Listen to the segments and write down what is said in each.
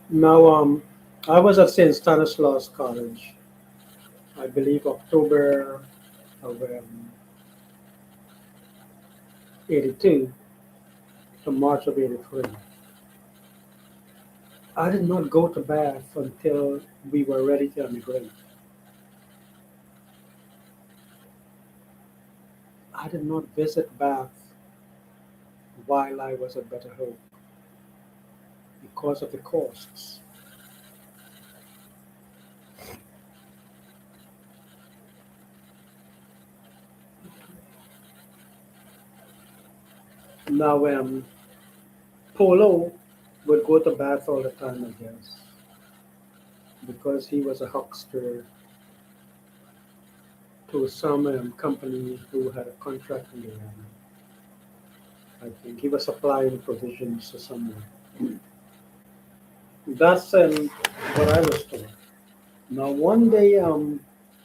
Now, I was at St. Stanislaus College, I believe October of 82 to March of 83. I did not go to Bath until we were ready to emigrate. I did not visit Bath while I was at Better Hope because of the costs. Now, Polo would go to Bath all the time, I guess, because he was a huckster to some company who had a contract in the area. I think he was supplying provisions to someone. That's what I was told. Now, one day,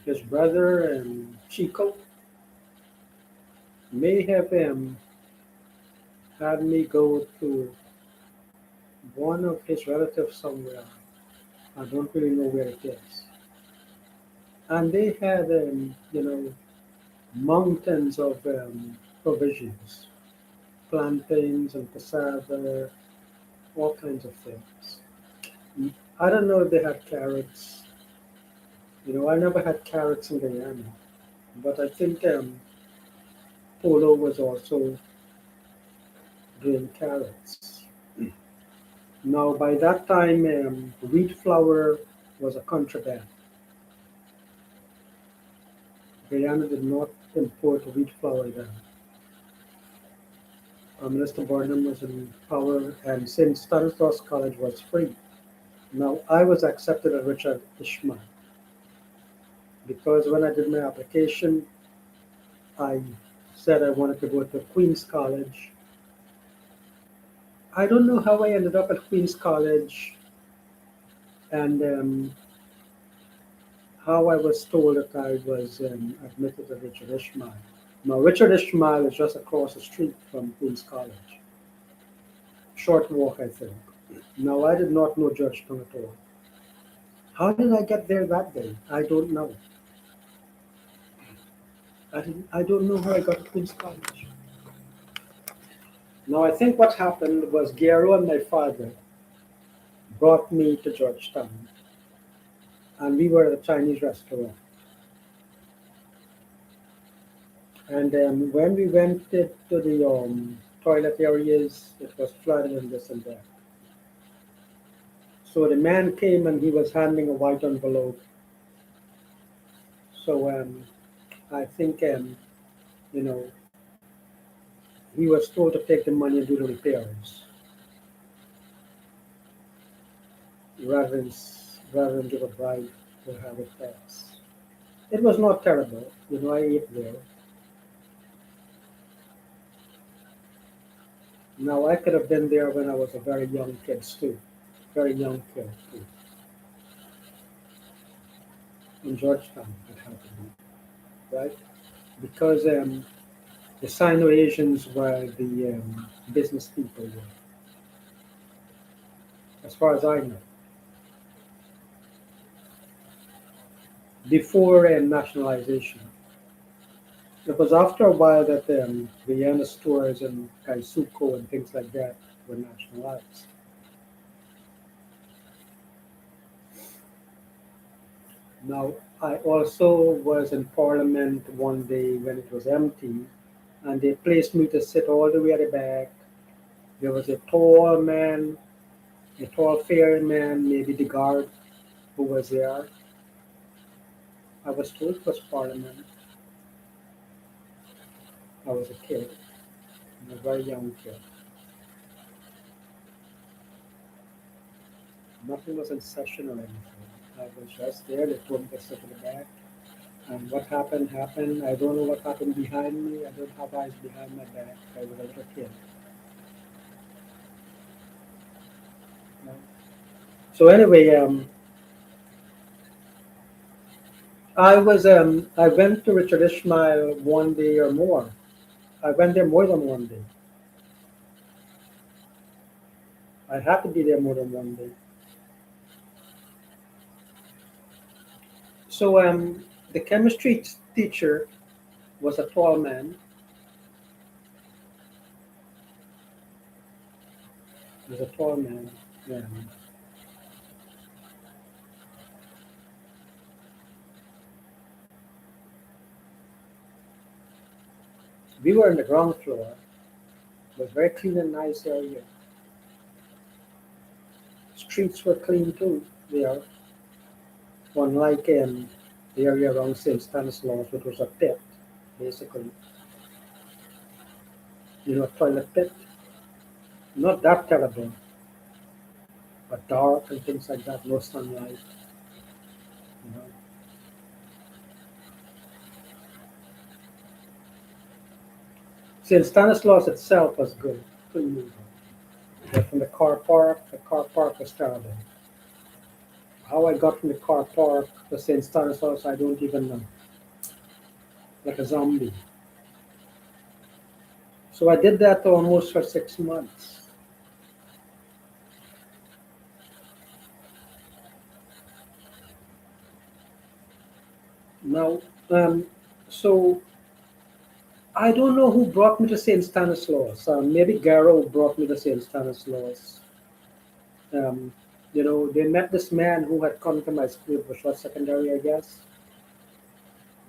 his brother and Chico may have had me go to one of his relatives somewhere. I don't really know where it is. And they had, mountains of provisions, plantains and cassava, all kinds of things. I don't know if they had carrots. I never had carrots in Guyana, but I think Polo was also doing carrots. Now, by that time, wheat flour was a contraband. Guyana did not import wheat flour then. Minister Burnham was in power, and since Stanislaus College was free, now I was accepted at Richard Ishmael because when I did my application, I said I wanted to go to Queen's College. I don't know how I ended up at Queen's College and how I was told that I was admitted at Richard Ishmael. Now, Richard Ishmael is just across the street from Queen's College. Short walk, I think. Now, I did not know Georgetown at all. How did I get there that day? I don't know. I don't know how I got to Queen's College. Now, I think what happened was Gero and my father brought me to Georgetown, and we were at a Chinese restaurant. And when we went to the toilet areas, it was flooded and this and that. So the man came and he was handing a white envelope. So I think you know he was told to take the money and do the repairs rather than rather than give a bribe to have it pass. It was not terrible. I ate there. Now I could have been there when I was a very young kid too, very young kid too, in Georgetown. It happened, right? Because the Sino-Asians were the business people there, as far as I know. Before nationalization, it was after a while that Vienna stores and Kaisuko and things like that were nationalized. Now, I also was in Parliament one day when it was empty, and they placed me to sit all the way at the back. There was a tall man, a tall, fair man, maybe the guard who was there. I was told it was Parliament. I was a kid, a very young kid. Nothing was in session or anything. I was just there. They told me to sit in the back. And what happened happened. I don't know what happened behind me. I don't have eyes behind my back. I was a little kid. No. So anyway, I went to Richard Ishmael one day or more, I went there more than one day. I had to be there more than one day. So the chemistry teacher was a tall man. He was a tall man. Um, we were in the ground floor. It was very clean and nice area. Streets were clean too there, unlike the area around St. Stanislaus, which was a pit, basically. A toilet pit. Not that terrible, but dark and things like that, no sunlight. You know. St. Stanislaus itself was good, couldn't move. But from the car park was terrible. How I got from the car park to St. Stanislaus, I don't even know. Like a zombie. So I did that almost for 6 months. Now, so I don't know who brought me to St. Stanislaus. Maybe Garrow brought me to St. Stanislaus. Um, they met this man who had come to my school, which was secondary, I guess,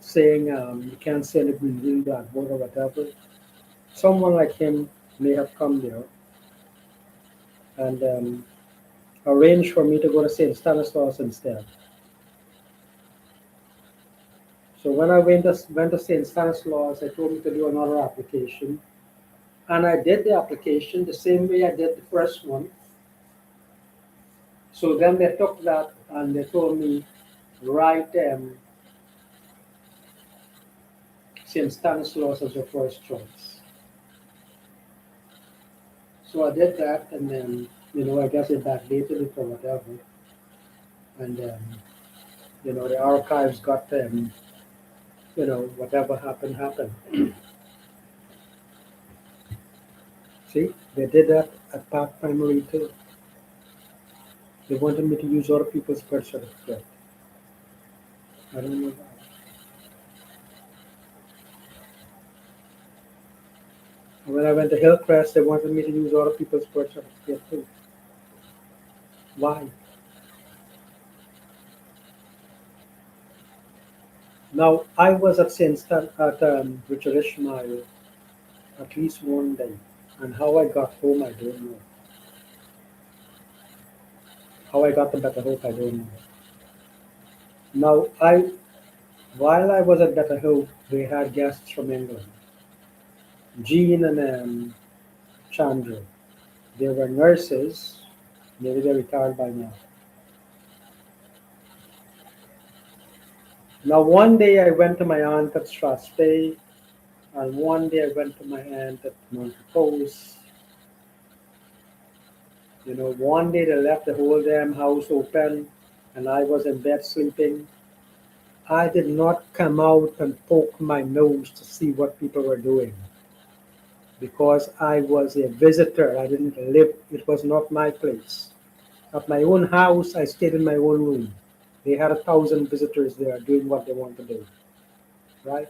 saying you can't say anything real that word or whatever. Someone like him may have come there and arranged for me to go to St. Stanislaus instead. So when I went to St. Stanislaus, they told me to do another application. And I did the application the same way I did the first one. So then they took that and they told me, write St. Stanislaus as your first choice. So I did that and then, I guess it backdated it or whatever. And, the archives got them, whatever happened, happened. See, they did that at Park Primary too. They wanted me to use other people's birth certificate. I don't know why. And when I went to Hillcrest, they wanted me to use other people's birth certificate too. Why? Now, I was at Richard Ishmael at least one day, and how I got home, I don't know. How I got to Better Hope, I don't know. Now, while I was at Better Hope, they had guests from England, Jean and Chandra. They were nurses. Maybe they're retired by now. Now, one day I went to my aunt at Strathspey, and one day I went to my aunt at Montepose. One day they left the whole damn house open, and I was in bed sleeping. I did not come out and poke my nose to see what people were doing because I was a visitor. I didn't live, it was not my place. At my own house, I stayed in my own room. They had 1,000 visitors there doing what they want to do, right?